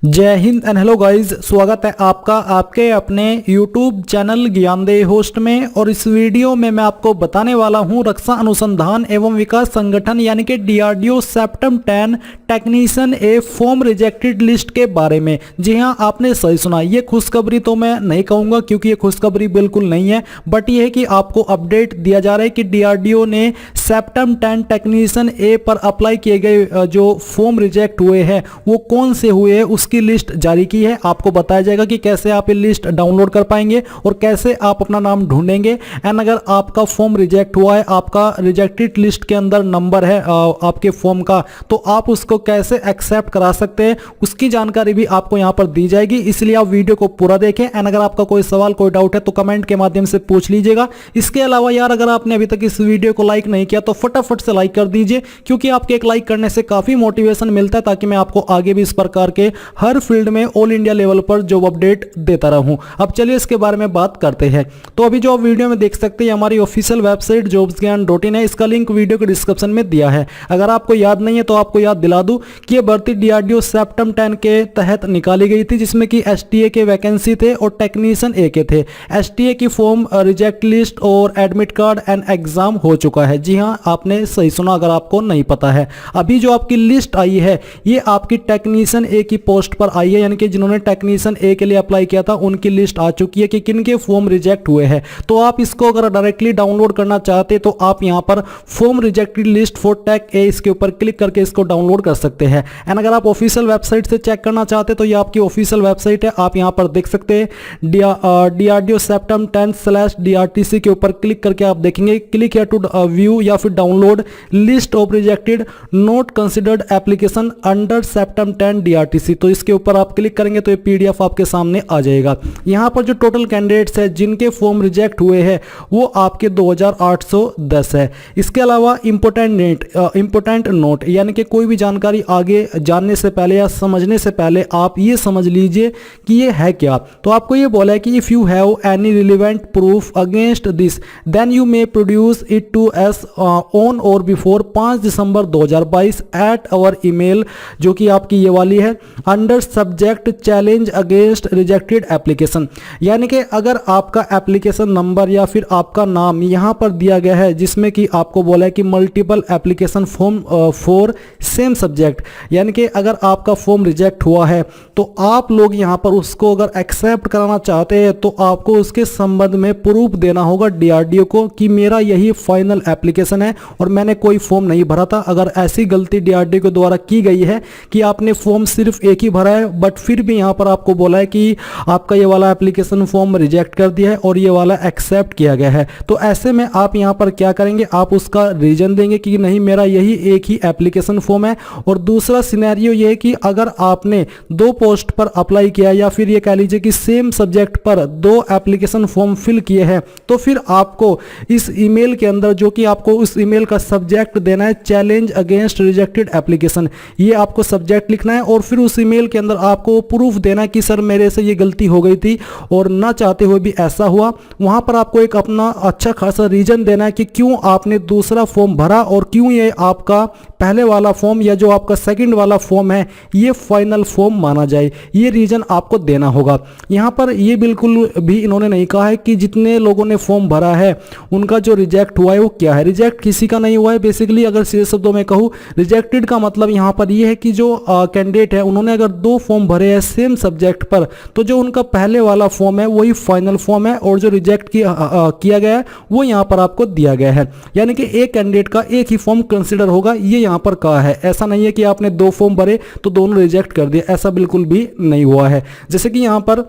जय Hind and hello guys, स्वागत है आपका आपके अपने YouTube चैनल ज्ञानदेह होस्ट में। और इस वीडियो में मैं आपको बताने वाला हूं रक्षा अनुसंधान एवं विकास संगठन यानी कि DRDO सेप्टेम 10 technician A form rejected list के बारे में। जी हां, आपने सही सुना। ये खुशखबरी तो मैं नहीं कहूंगा क्योंकि ये खुशखबरी बिल्कुल नहीं है, बट ये है कि आपको अपडेट दिया जा रहा है कि DRDO ने सेप्टेम 10 टेक्नीशियन ए पर अप्लाई किए गए जो फॉर्म रिजेक्ट हुए हैं वो कौन से हुए हैं उसकी लिस्ट जारी की है। आपको बताया जाएगा कि कैसे आप ये लिस्ट डाउनलोड कर पाएंगे और कैसे आप अपना नाम ढूंढेंगे। एंड अगर आपका फॉर्म रिजेक्ट हुआ है, आपका रिजेक्टेड लिस्ट के अंदर नंबर है आपके फॉर्म का, तो आप उसको कैसे एक्सेप्ट करा सकते हैं उसकी जानकारी भी आपको यहां पर दी जाएगी। इसलिए आप वीडियो को पूरा देखें। एंड अगर आपका कोई सवाल कोई डाउट है तो कमेंट के माध्यम से पूछ लीजिएगा। इसके अलावा यार, अगर आपने अभी तक इस वीडियो को लाइक नहीं किया तो फटाफट से लाइक कर दीजिए, क्योंकि आपके एक लाइक करने से काफी मोटिवेशन मिलता है ताकि मैं आपको आगे भी इस प्रकार के हर फील्ड में ऑल इंडिया लेवल पर जॉब अपडेट देता रहूं। अब चलिए इसके बारे में बात करते हैं। तो अभी जो आप वीडियो में देख सकते हैं हमारी ऑफिशियल वेबसाइट jobsgyan.in है। इसका लिंक वीडियो के डिस्क्रिप्शन में दिया है। अगर आपको याद नहीं है तो आपको याद दिला दूं कि ये भर्ती DRDO सेप्टेम 10 के तहत निकाली गई थी, जिसमें कि STA के वैकेंसी थे और टेक्नीशियन ए के थे। STA की फॉर्म रिजेक्ट लिस्ट और एडमिट कार्ड एंड एग्जाम हो चुका है। जी हाँ, आपने सही सुना, अगर आपको नहीं पता है। अभी जो आपकी लिस्ट आई है ये आपकी टेक्नीशियन ए की पोस्ट पर आई है, यानी कि जिन्होंने टेक्नीशियन ए के लिए अप्लाई किया था उनकी लिस्ट आ चुकी है कि किन के फॉर्म रिजेक्ट हुए हैं। तो आप इसको अगर डायरेक्टली डाउनलोड करना चाहते तो आप यहां पर form rejected list for take a इसके ऊपर क्लिक करके इसको डाउनलोड कर सकते हैं। एंड अगर आप ऑफिशियल वेबसाइट से चेक करना चाहते तो ये आपकी ऑफिशियल वेबसाइट है। आप यहां पर देख सकते हैं DRDO सेप्टेम 10/DRTC के ऊपर क्लिक करके आप देखेंगे क्लिक हियर टू व्यू या फिर download list of rejected not considered application under September 10 DRTC। तो इसके ऊपर आप क्लिक करेंगे तो ये PDF आपके सामने आ जाएगा। यहां पर जो टोटल कैंडिडेट्स है जिनके फॉर्म रिजेक्ट हुए हैं वो आपके 2810 है। इसके अलावा इंपोर्टेंट नोट यानी कि कोई भी जानकारी आगे जानने से पहले या समझने से पहले आप ये समझ लीजिए कि ये है क्या। तो आपको ये बोला है कि if you have any relevant proof against this then you may produce it to us on और before 5 December 2022 at our email, जो कि आपकी ये वाली है, under subject challenge against rejected application. यानी कि अगर आपका एप्लीकेशन नंबर या फिर आपका नाम यहां पर दिया गया है जिसमें कि आपको बोला है कि multiple application form for same subject, यानी कि अगर आपका फॉर्म रिजेक्ट हुआ है तो आप लोग यहां पर उसको अगर एक्सेप्ट कराना चाहते हैं तो आपको उसके संबंध में प्रूफ देना होगा DRDO को कि मेरा यही फाइनल एप्लीकेशन है और मैंने कोई फॉर्म नहीं भरा था। अगर ऐसी गलती DRDO के द्वारा की गई है कि आपने फॉर्म सिर्फ एक ही भरा है बट फिर भी यहां पर आपको बोला है कि आपका ये वाला एप्लीकेशन फॉर्म रिजेक्ट कर दिया है और ये वाला एक्सेप्ट किया गया है, तो ऐसे में आप यहां पर क्या करेंगे, आप उसका रीजन देंगे कि नहीं मेरा यही एक ही एप्लीकेशन फॉर्म है। और दूसरा सिनेरियो ये है कि अगर आपने 2 पोस्ट पर अप्लाई किया या फिर ये कह लीजिए कि सेम सब्जेक्ट पर 2 एप्लीकेशन फॉर्म फिल किए हैं, तो फिर आपको इस ईमेल के अंदर जो कि आपको उस ईमेल का सब्जेक्ट देना है चैलेंज अगेंस्ट रिजेक्टेड एप्लीकेशन, ये आपको सब्जेक्ट लिखना है और फिर उस ईमेल के अंदर आपको प्रूफ देना कि सर मेरे से ये गलती हो गई थी और ना चाहते हुए भी ऐसा हुआ। वहां पर आपको एक अपना अच्छा खासा रीजन देना है कि क्यों आपने दूसरा फॉर्म भरा और क्यों ये आपका पहले वाला फॉर्म या जो आपका सेकंड वाला फॉर्म है ये फाइनल फॉर्म माना जाए। ये रीजन आपको देना होगा। यहां पर ये बिल्कुल भी इन्होंने नहीं कहा है कि जितने लोगों ने फॉर्म भरा है उनका जो रिजेक्ट हुआ है वो क्या है। रिजेक्ट किसी का नहीं हुआ है। बेसिकली अगर सीधे शब्दों में कहूँ, रिजेक्टेड का मतलब यहां पर ये है कि जो कैंडिडेट है उन्होंने अगर 2 फॉर्म भरे हैं सेम सब्जेक्ट पर, तो जो उनका पहले वाला फॉर्म है वही फाइनल फॉर्म है और जो रिजेक्ट किया गया है वो यहां पर आपको दिया गया है। यानी कि एक कैंडिडेट का एक ही फॉर्म कंसीडर होगा, ये यहां पर कहा है। ऐसा नहीं है कि आपने 2 फॉर्म भरे तो दोनों रिजेक्ट कर दिए, ऐसा बिल्कुल भी नहीं हुआ है। जैसे कि यहां पर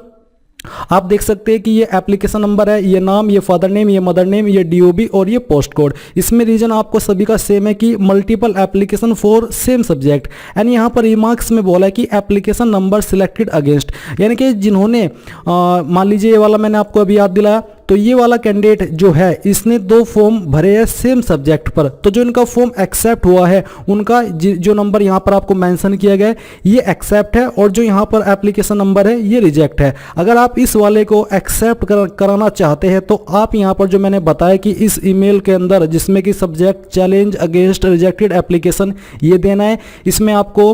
आप देख सकते हैं कि ये एप्लीकेशन नंबर है, ये नाम, ये फादर नेम, ये मदर नेम, ये DOB और ये पोस्ट कोड। इसमें रीजन आपको सभी का सेम है कि multiple application for same subject. And यहाँ पर रिमार्क्स में बोला है कि एप्लीकेशन नंबर सिलेक्टेड अगेंस्ट, यानी कि जिन्होंने मान लीजिए ये वाला मैंने आपको अभी याद दिलाया, तो ये वाला कैंडिडेट जो है इसने 2 फॉर्म भरे हैं सेम सब्जेक्ट पर, तो जो इनका फॉर्म एक्सेप्ट हुआ है उनका जो नंबर यहाँ पर आपको मेंशन किया गया है ये एक्सेप्ट है, और जो यहाँ पर एप्लीकेशन नंबर है ये रिजेक्ट है। अगर आप इस वाले को एक्सेप्ट कराना चाहते हैं तो आप यहाँ पर जो मैंने बताया कि इस ईमेल के अंदर जिसमें कि subject challenge against rejected application ये देना है, इसमें आपको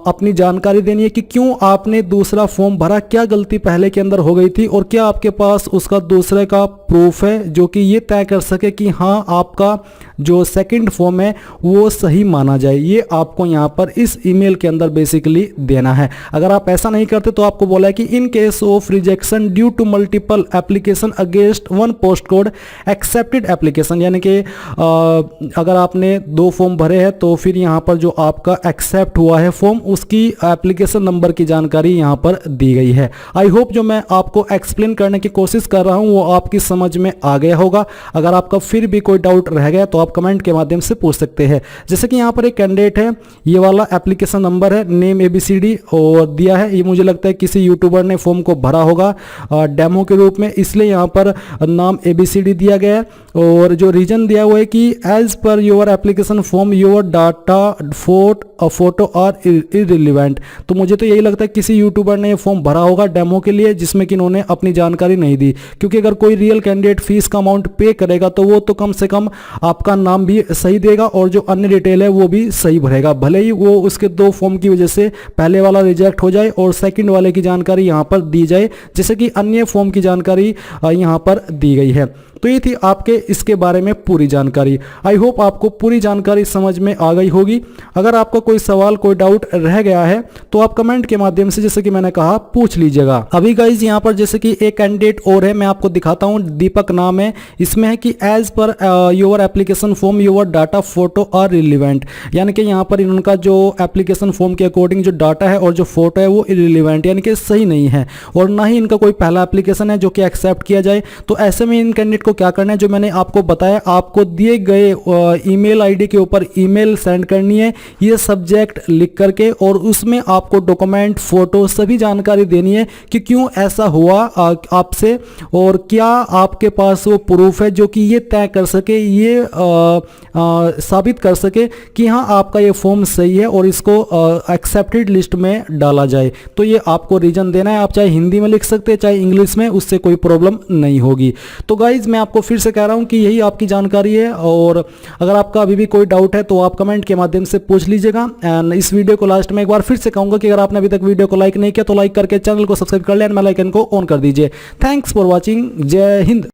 अपनी जानकारी देनी है कि क्यों आपने दूसरा फॉर्म भरा, क्या गलती पहले के अंदर हो गई थी और क्या आपके पास उसका दूसरे का प्रूफ है जो कि ये तय कर सके कि हाँ आपका जो सेकंड फॉर्म है वो सही माना जाए। ये आपको यहाँ पर इस ईमेल के अंदर बेसिकली देना है। अगर आप ऐसा नहीं करते तो आपको बोला है कि in case of rejection due to multiple application against one post code accepted application, यानी कि अगर आपने 2 फॉर्म भरे हैं तो फिर यहाँ पर जो आपका एक्सेप्ट हुआ है फॉर्म उसकी एप्लीकेशन नंबर की जानकारी यहाँ पर दी गई है। आई होप जो मैं आपको एक्सप्लेन करने की कोशिश कर रहा हूँ वो आपकी समझ में आ गया होगा। अगर आपका फिर भी कोई डाउट रह गया तो आप कमेंट के माध्यम से पूछ सकते हैं। जैसे कि यहाँ पर एक कैंडिडेट है, ये वाला एप्लीकेशन नंबर है, नेम ABCD और दिया है। ये मुझे लगता है किसी यूट्यूबर ने फॉर्म को भरा होगा डेमो के रूप में, इसलिए यहाँ पर नाम ABCD दिया गया है। और जो रीजन दिया हुआ है कि as per your application form your data photo are irrelevant. तो मुझे तो यही लगता है किसी यूट्यूबर ने फॉर्म भरा होगा डेमो के लिए जिसमें कि इन्होंने अपनी जानकारी नहीं दी, क्योंकि अगर कोई रियल कैंडिडेट फीस का अमाउंट पे करेगा तो वो तो कम से कम आपका नाम भी सही देगा और जो अन्य डिटेल है वो भी सही भरेगा, भले ही वो उसके 2 फॉर्म की वजह से पहले वाला रिजेक्ट हो जाए और सेकंड वाले की जानकारी यहाँ पर दी जाए जैसे कि अन्य फॉर्म की जानकारी यहाँ पर दी गई है। तो ये थी आपके इसके बारे में पूरी जानकारी। आई होप आपको पूरी जानकारी समझ में आ गई होगी। अगर आपका कोई सवाल कोई डाउट रह गया है तो आप कमेंट के माध्यम से जैसे कि मैंने कहा पूछ लीजिएगा। अभी गाइज यहाँ पर जैसे कि एक कैंडिडेट और है, मैं आपको दिखाता हूँ, दीपक नाम है। इसमें है कि as per your application form your data photo are relevant, यानी कि यहाँ पर इनका जो एप्लीकेशन फॉर्म के अकॉर्डिंग जो डाटा है और जो फोटो है वो इररिलेवेंट यानी कि सही नहीं है, और ना ही इनका कोई पहला एप्लीकेशन है जो कि एक्सेप्ट किया जाए। तो ऐसे में इन कैंडिडेट को क्या करना है, जो मैंने आपको बताया, आपको दिए गए ईमेल आईडी के ऊपर ईमेल सेंड करनी है ये सब्जेक्ट लिख करके, और उसमें आपको डॉक्यूमेंट फोटो सभी जानकारी देनी है कि क्यों ऐसा हुआ आपसे और क्या आपके पास वो प्रूफ है जो कि ये तय कर सके, ये साबित कर सके कि हाँ आपका ये फॉर्म सही है और इसको एक्सेप्टेड लिस्ट में डाला जाए। तो ये आपको रीजन देना है, आप चाहे हिंदी में लिख सकते हैं चाहे इंग्लिश में, उससे कोई प्रॉब्लम नहीं होगी। तो गाइज मैं आपको फिर से कह रहा हूं कि यही आपकी जानकारी है, और अगर आपका अभी भी कोई डाउट है तो आप कमेंट के माध्यम से पूछ लीजिएगा। एंड इस वीडियो को लास्ट में एक बार फिर से कहूंगा कि अगर आपने अभी तक वीडियो को लाइक नहीं किया तो लाइक करके चैनल को सब्सक्राइब कर लें, बेल आइकन को ऑन कर दीजिए। Thanks for watching. जय हिंद।